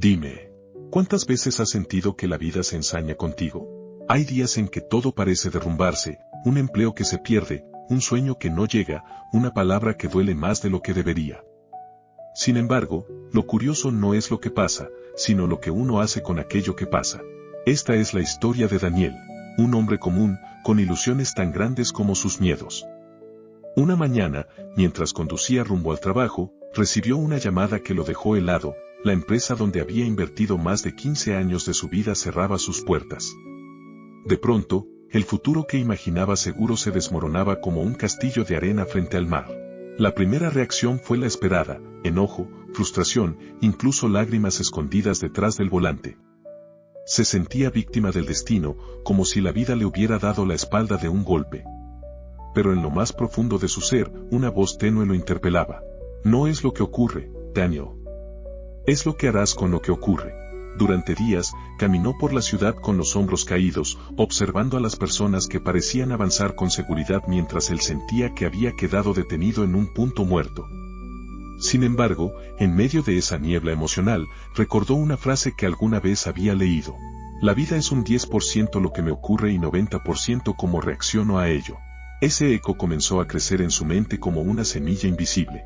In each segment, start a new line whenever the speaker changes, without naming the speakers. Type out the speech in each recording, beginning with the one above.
Dime, ¿cuántas veces has sentido que la vida se ensaña contigo? Hay días en que todo parece derrumbarse, un empleo que se pierde, un sueño que no llega, una palabra que duele más de lo que debería. Sin embargo, lo curioso no es lo que pasa, sino lo que uno hace con aquello que pasa. Esta es la historia de Daniel, un hombre común, con ilusiones tan grandes como sus miedos. Una mañana, mientras conducía rumbo al trabajo, recibió una llamada que lo dejó helado. La empresa donde había invertido más de 15 años de su vida cerraba sus puertas. De pronto, el futuro que imaginaba seguro se desmoronaba como un castillo de arena frente al mar. La primera reacción fue la esperada: enojo, frustración, incluso lágrimas escondidas detrás del volante. Se sentía víctima del destino, como si la vida le hubiera dado la espalda de un golpe. Pero en lo más profundo de su ser, una voz tenue lo interpelaba. No es lo que ocurre, Daniel. Es lo que harás con lo que ocurre. Durante días, caminó por la ciudad con los hombros caídos, observando a las personas que parecían avanzar con seguridad mientras él sentía que había quedado detenido en un punto muerto. Sin embargo, en medio de esa niebla emocional, recordó una frase que alguna vez había leído. La vida es un 10% lo que me ocurre y 90% cómo reacciono a ello. Ese eco comenzó a crecer en su mente como una semilla invisible.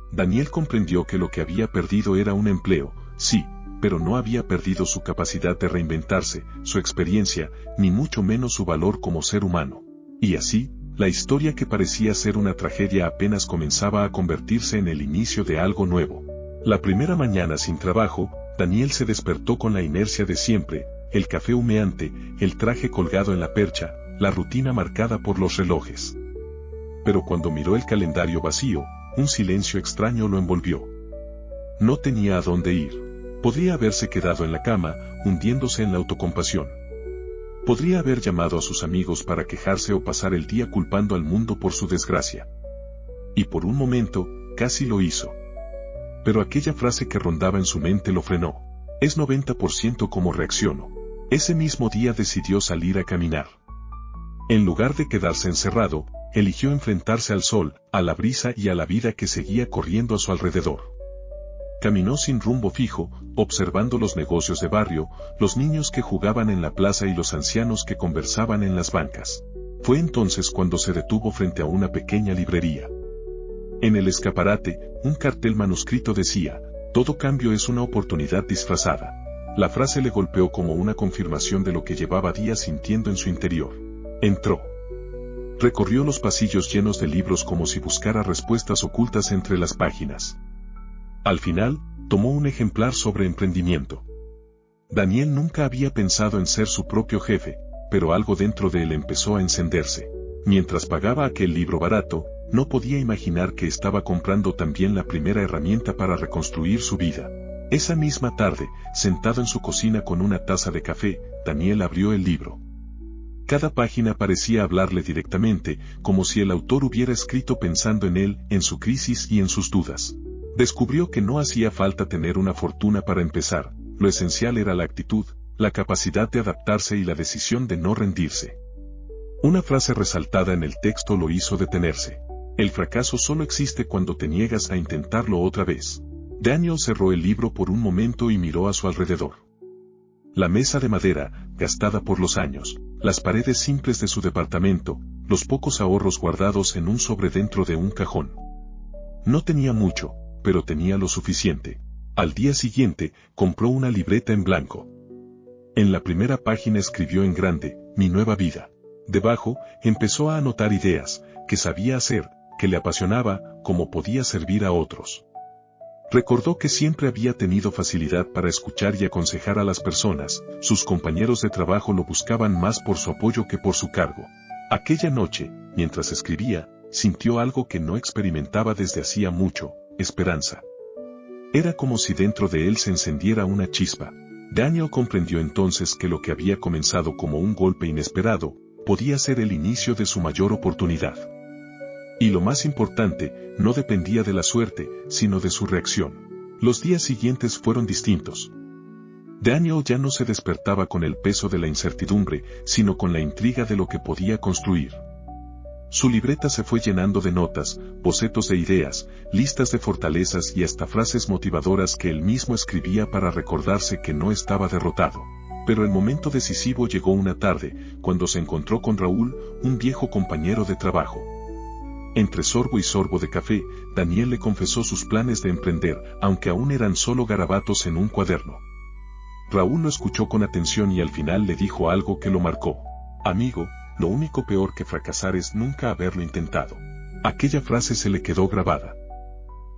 Daniel comprendió que lo que había perdido era un empleo, sí, pero no había perdido su capacidad de reinventarse, su experiencia, ni mucho menos su valor como ser humano. Y así, la historia que parecía ser una tragedia apenas comenzaba a convertirse en el inicio de algo nuevo. La primera mañana sin trabajo, Daniel se despertó con la inercia de siempre, el café humeante, el traje colgado en la percha, la rutina marcada por los relojes. Pero cuando miró el calendario vacío, un silencio extraño lo envolvió. No tenía a dónde ir. Podría haberse quedado en la cama, hundiéndose en la autocompasión. Podría haber llamado a sus amigos para quejarse o pasar el día culpando al mundo por su desgracia. Y por un momento, casi lo hizo. Pero aquella frase que rondaba en su mente lo frenó. Es 90% como reacciono. Ese mismo día decidió salir a caminar. En lugar de quedarse encerrado, eligió enfrentarse al sol, a la brisa y a la vida que seguía corriendo a su alrededor. Caminó sin rumbo fijo, observando los negocios de barrio, los niños que jugaban en la plaza y los ancianos que conversaban en las bancas. Fue entonces cuando se detuvo frente a una pequeña librería. En el escaparate, un cartel manuscrito decía: todo cambio es una oportunidad disfrazada. La frase le golpeó como una confirmación de lo que llevaba días sintiendo en su interior. Entró. Recorrió los pasillos llenos de libros como si buscara respuestas ocultas entre las páginas. Al final, tomó un ejemplar sobre emprendimiento. Daniel nunca había pensado en ser su propio jefe, pero algo dentro de él empezó a encenderse. Mientras pagaba aquel libro barato, no podía imaginar que estaba comprando también la primera herramienta para reconstruir su vida. Esa misma tarde, sentado en su cocina con una taza de café, Daniel abrió el libro. Cada página parecía hablarle directamente, como si el autor hubiera escrito pensando en él, en su crisis y en sus dudas. Descubrió que no hacía falta tener una fortuna para empezar, lo esencial era la actitud, la capacidad de adaptarse y la decisión de no rendirse. Una frase resaltada en el texto lo hizo detenerse. El fracaso solo existe cuando te niegas a intentarlo otra vez. Daniel cerró el libro por un momento y miró a su alrededor. La mesa de madera, gastada por los años, las paredes simples de su departamento, los pocos ahorros guardados en un sobre dentro de un cajón. No tenía mucho, pero tenía lo suficiente. Al día siguiente, compró una libreta en blanco. En la primera página escribió en grande: mi nueva vida. Debajo, empezó a anotar ideas, que sabía hacer, que le apasionaba, cómo podía servir a otros. Recordó que siempre había tenido facilidad para escuchar y aconsejar a las personas, sus compañeros de trabajo lo buscaban más por su apoyo que por su cargo. Aquella noche, mientras escribía, sintió algo que no experimentaba desde hacía mucho: esperanza. Era como si dentro de él se encendiera una chispa. Daniel comprendió entonces que lo que había comenzado como un golpe inesperado, podía ser el inicio de su mayor oportunidad. Y lo más importante, no dependía de la suerte, sino de su reacción. Los días siguientes fueron distintos. Daniel ya no se despertaba con el peso de la incertidumbre, sino con la intriga de lo que podía construir. Su libreta se fue llenando de notas, bocetos de ideas, listas de fortalezas y hasta frases motivadoras que él mismo escribía para recordarse que no estaba derrotado. Pero el momento decisivo llegó una tarde, cuando se encontró con Raúl, un viejo compañero de trabajo. Entre sorbo y sorbo de café, Daniel le confesó sus planes de emprender, aunque aún eran solo garabatos en un cuaderno. Raúl lo escuchó con atención y al final le dijo algo que lo marcó. Amigo, lo único peor que fracasar es nunca haberlo intentado. Aquella frase se le quedó grabada.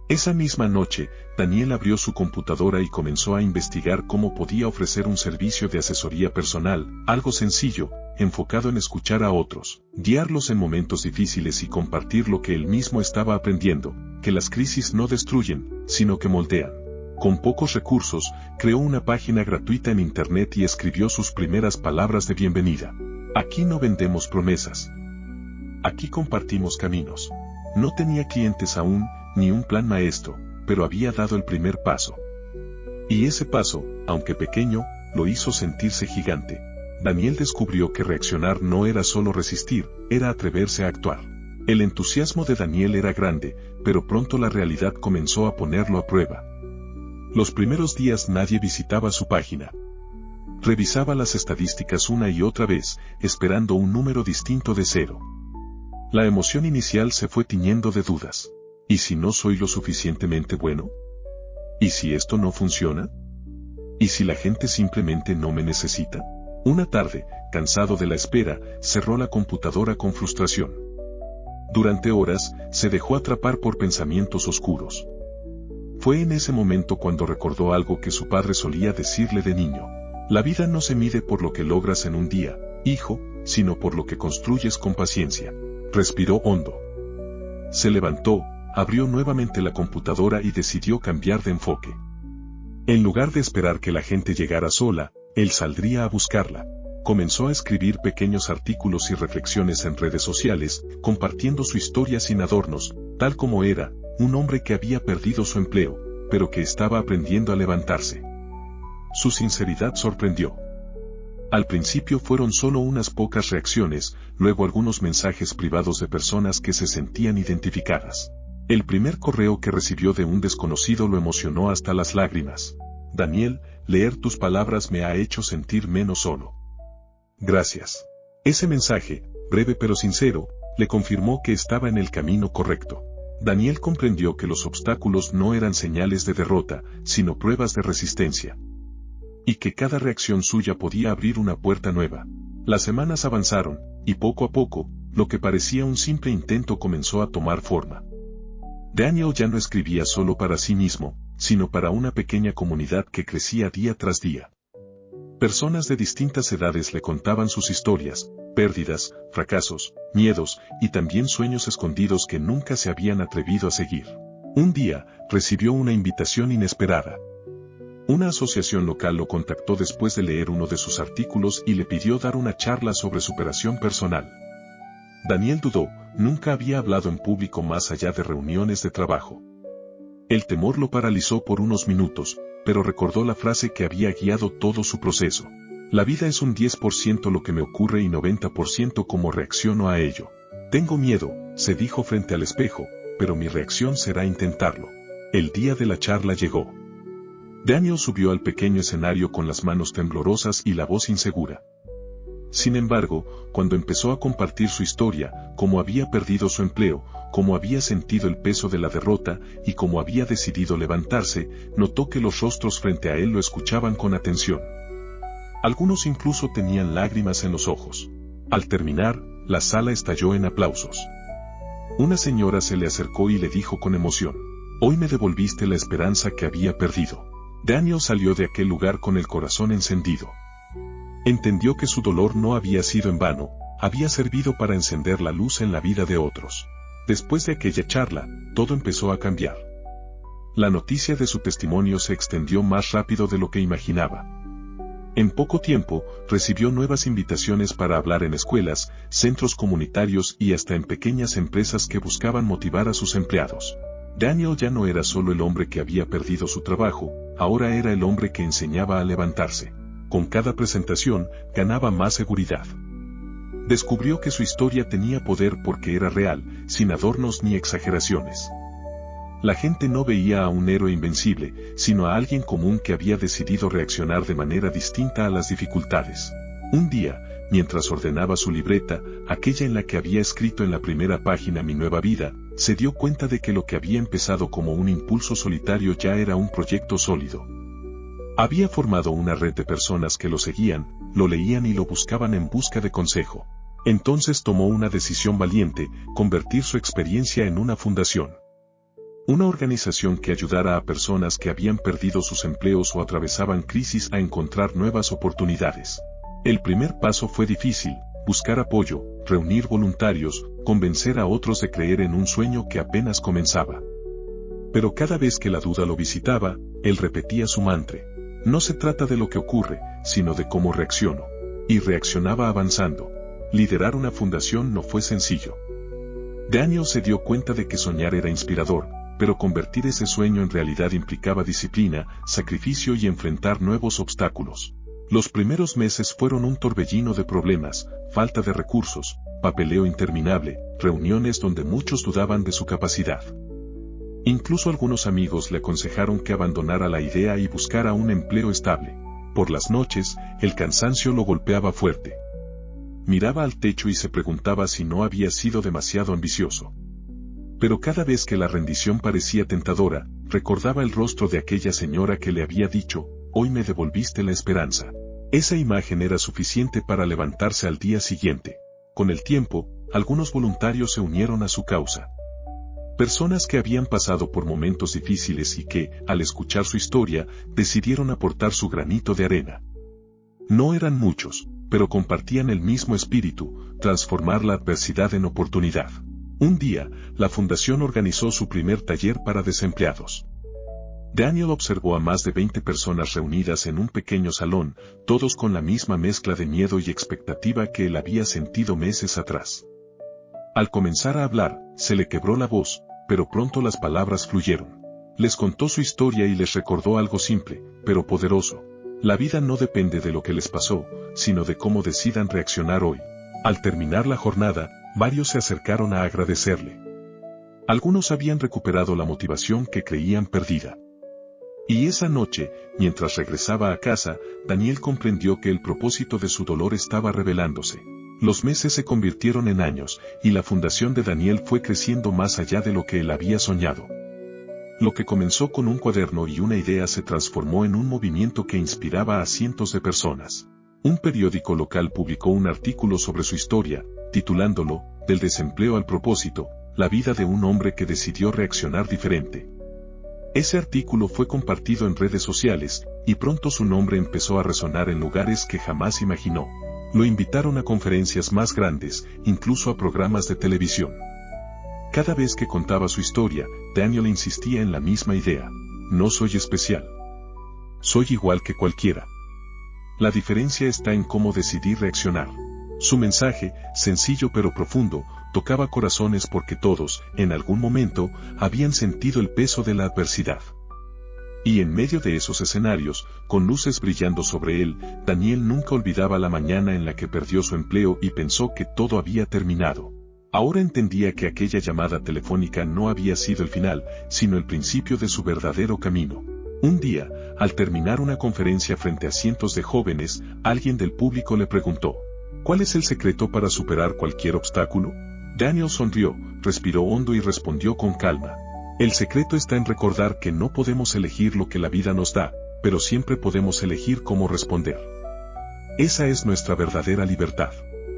Esa misma noche, Daniel abrió su computadora y comenzó a investigar cómo podía ofrecer un servicio de asesoría personal, algo sencillo, enfocado en escuchar a otros, guiarlos en momentos difíciles y compartir lo que él mismo estaba aprendiendo, que las crisis no destruyen, sino que moldean. Con pocos recursos, creó una página gratuita en internet y escribió sus primeras palabras de bienvenida. Aquí no vendemos promesas. Aquí compartimos caminos. No tenía clientes aún, ni un plan maestro, pero había dado el primer paso. Y ese paso, aunque pequeño, lo hizo sentirse gigante. Daniel descubrió que reaccionar no era solo resistir, era atreverse a actuar. El entusiasmo de Daniel era grande, pero pronto la realidad comenzó a ponerlo a prueba. Los primeros días nadie visitaba su página. Revisaba las estadísticas una y otra vez, esperando un número distinto de 0. La emoción inicial se fue tiñendo de dudas. ¿Y si no soy lo suficientemente bueno? ¿Y si esto no funciona? ¿Y si la gente simplemente no me necesita? Una tarde, cansado de la espera, cerró la computadora con frustración. Durante horas, se dejó atrapar por pensamientos oscuros. Fue en ese momento cuando recordó algo que su padre solía decirle de niño. La vida no se mide por lo que logras en un día, hijo, sino por lo que construyes con paciencia. Respiró hondo. Se levantó, abrió nuevamente la computadora y decidió cambiar de enfoque. En lugar de esperar que la gente llegara sola, él saldría a buscarla. Comenzó a escribir pequeños artículos y reflexiones en redes sociales, compartiendo su historia sin adornos, tal como era, un hombre que había perdido su empleo, pero que estaba aprendiendo a levantarse. Su sinceridad sorprendió. Al principio fueron solo unas pocas reacciones, luego algunos mensajes privados de personas que se sentían identificadas. El primer correo que recibió de un desconocido lo emocionó hasta las lágrimas. Daniel, leer tus palabras me ha hecho sentir menos solo. Gracias. Ese mensaje, breve pero sincero, le confirmó que estaba en el camino correcto. Daniel comprendió que los obstáculos no eran señales de derrota, sino pruebas de resistencia. Y que cada reacción suya podía abrir una puerta nueva. Las semanas avanzaron, y poco a poco, lo que parecía un simple intento comenzó a tomar forma. Daniel ya no escribía solo para sí mismo, sino para una pequeña comunidad que crecía día tras día. Personas de distintas edades le contaban sus historias, pérdidas, fracasos, miedos, y también sueños escondidos que nunca se habían atrevido a seguir. Un día, recibió una invitación inesperada. Una asociación local lo contactó después de leer uno de sus artículos y le pidió dar una charla sobre superación personal. Daniel dudó, nunca había hablado en público más allá de reuniones de trabajo. El temor lo paralizó por unos minutos, pero recordó la frase que había guiado todo su proceso. La vida es un 10% lo que me ocurre y 90% cómo reacciono a ello. Tengo miedo, se dijo frente al espejo, pero mi reacción será intentarlo. El día de la charla llegó. Daniel subió al pequeño escenario con las manos temblorosas y la voz insegura. Sin embargo, cuando empezó a compartir su historia, cómo había perdido su empleo, cómo había sentido el peso de la derrota y cómo había decidido levantarse, notó que los rostros frente a él lo escuchaban con atención. Algunos incluso tenían lágrimas en los ojos. Al terminar, la sala estalló en aplausos. Una señora se le acercó y le dijo con emoción: «Hoy me devolviste la esperanza que había perdido». Daniel salió de aquel lugar con el corazón encendido. Entendió que su dolor no había sido en vano, había servido para encender la luz en la vida de otros. Después de aquella charla, todo empezó a cambiar. La noticia de su testimonio se extendió más rápido de lo que imaginaba. En poco tiempo, recibió nuevas invitaciones para hablar en escuelas, centros comunitarios y hasta en pequeñas empresas que buscaban motivar a sus empleados. Daniel ya no era solo el hombre que había perdido su trabajo, ahora era el hombre que enseñaba a levantarse. Con cada presentación, ganaba más seguridad. Descubrió que su historia tenía poder porque era real, sin adornos ni exageraciones. La gente no veía a un héroe invencible, sino a alguien común que había decidido reaccionar de manera distinta a las dificultades. Un día, mientras ordenaba su libreta, aquella en la que había escrito en la primera página Mi nueva vida, se dio cuenta de que lo que había empezado como un impulso solitario ya era un proyecto sólido. Había formado una red de personas que lo seguían, lo leían y lo buscaban en busca de consejo. Entonces tomó una decisión valiente: convertir su experiencia en una fundación. Una organización que ayudara a personas que habían perdido sus empleos o atravesaban crisis a encontrar nuevas oportunidades. El primer paso fue difícil: buscar apoyo, reunir voluntarios, convencer a otros de creer en un sueño que apenas comenzaba. Pero cada vez que la duda lo visitaba, él repetía su mantra: no se trata de lo que ocurre, sino de cómo reacciono. Y reaccionaba avanzando. Liderar una fundación no fue sencillo. Daniel se dio cuenta de que soñar era inspirador, pero convertir ese sueño en realidad implicaba disciplina, sacrificio y enfrentar nuevos obstáculos. Los primeros meses fueron un torbellino de problemas: falta de recursos, papeleo interminable, reuniones donde muchos dudaban de su capacidad. Incluso algunos amigos le aconsejaron que abandonara la idea y buscara un empleo estable. Por las noches, el cansancio lo golpeaba fuerte. Miraba al techo y se preguntaba si no había sido demasiado ambicioso. Pero cada vez que la rendición parecía tentadora, recordaba el rostro de aquella señora que le había dicho: hoy me devolviste la esperanza. Esa imagen era suficiente para levantarse al día siguiente. Con el tiempo, algunos voluntarios se unieron a su causa. Personas que habían pasado por momentos difíciles y que, al escuchar su historia, decidieron aportar su granito de arena. No eran muchos, pero compartían el mismo espíritu: transformar la adversidad en oportunidad. Un día, la fundación organizó su primer taller para desempleados. Daniel observó a más de 20 personas reunidas en un pequeño salón, todos con la misma mezcla de miedo y expectativa que él había sentido meses atrás. Al comenzar a hablar, se le quebró la voz, pero pronto las palabras fluyeron. Les contó su historia y les recordó algo simple, pero poderoso: la vida no depende de lo que les pasó, sino de cómo decidan reaccionar hoy. Al terminar la jornada, varios se acercaron a agradecerle. Algunos habían recuperado la motivación que creían perdida. Y esa noche, mientras regresaba a casa, Daniel comprendió que el propósito de su dolor estaba revelándose. Los meses se convirtieron en años, y la fundación de Daniel fue creciendo más allá de lo que él había soñado. Lo que comenzó con un cuaderno y una idea se transformó en un movimiento que inspiraba a cientos de personas. Un periódico local publicó un artículo sobre su historia, titulándolo: Del desempleo al propósito, la vida de un hombre que decidió reaccionar diferente. Ese artículo fue compartido en redes sociales, y pronto su nombre empezó a resonar en lugares que jamás imaginó. Lo invitaron a conferencias más grandes, incluso a programas de televisión. Cada vez que contaba su historia, Daniel insistía en la misma idea: no soy especial. Soy igual que cualquiera. La diferencia está en cómo decidí reaccionar. Su mensaje, sencillo pero profundo, tocaba corazones porque todos, en algún momento, habían sentido el peso de la adversidad. Y en medio de esos escenarios, con luces brillando sobre él, Daniel nunca olvidaba la mañana en la que perdió su empleo y pensó que todo había terminado. Ahora entendía que aquella llamada telefónica no había sido el final, sino el principio de su verdadero camino. Un día, al terminar una conferencia frente a cientos de jóvenes, alguien del público le preguntó: ¿cuál es el secreto para superar cualquier obstáculo? Daniel sonrió, respiró hondo y respondió con calma: el secreto está en recordar que no podemos elegir lo que la vida nos da, pero siempre podemos elegir cómo responder. Esa es nuestra verdadera libertad.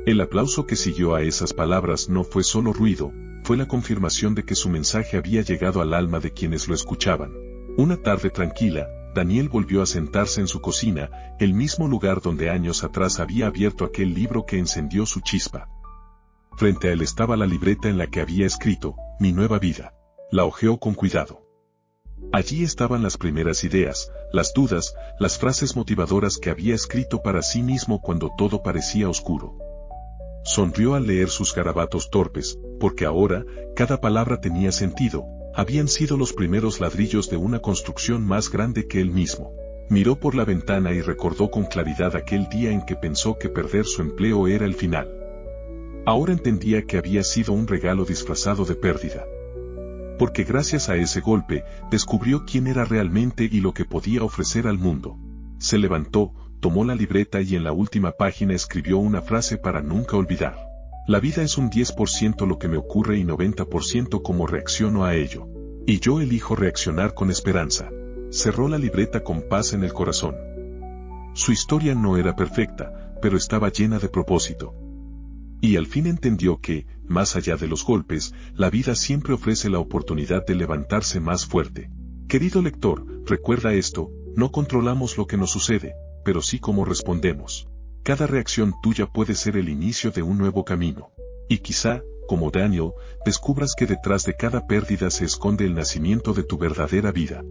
El aplauso que siguió a esas palabras no fue solo ruido, fue la confirmación de que su mensaje había llegado al alma de quienes lo escuchaban. Una tarde tranquila, Daniel volvió a sentarse en su cocina, el mismo lugar donde años atrás había abierto aquel libro que encendió su chispa. Frente a él estaba la libreta en la que había escrito: Mi nueva vida. La hojeó con cuidado. Allí estaban las primeras ideas, las dudas, las frases motivadoras que había escrito para sí mismo cuando todo parecía oscuro. Sonrió al leer sus garabatos torpes, porque ahora, cada palabra tenía sentido. Habían sido los primeros ladrillos de una construcción más grande que él mismo. Miró por la ventana y recordó con claridad aquel día en que pensó que perder su empleo era el final. Ahora entendía que había sido un regalo disfrazado de pérdida. Porque gracias a ese golpe, descubrió quién era realmente y lo que podía ofrecer al mundo. Se levantó, tomó la libreta y en la última página escribió una frase para nunca olvidar. La vida es un 10% lo que me ocurre y 90% cómo reacciono a ello. Y yo elijo reaccionar con esperanza. Cerró la libreta con paz en el corazón. Su historia no era perfecta, pero estaba llena de propósito. Y al fin entendió que, más allá de los golpes, la vida siempre ofrece la oportunidad de levantarse más fuerte. Querido lector, recuerda esto, no controlamos lo que nos sucede, pero sí cómo respondemos. Cada reacción tuya puede ser el inicio de un nuevo camino. Y quizá, como Daniel, descubras que detrás de cada pérdida se esconde el nacimiento de tu verdadera vida.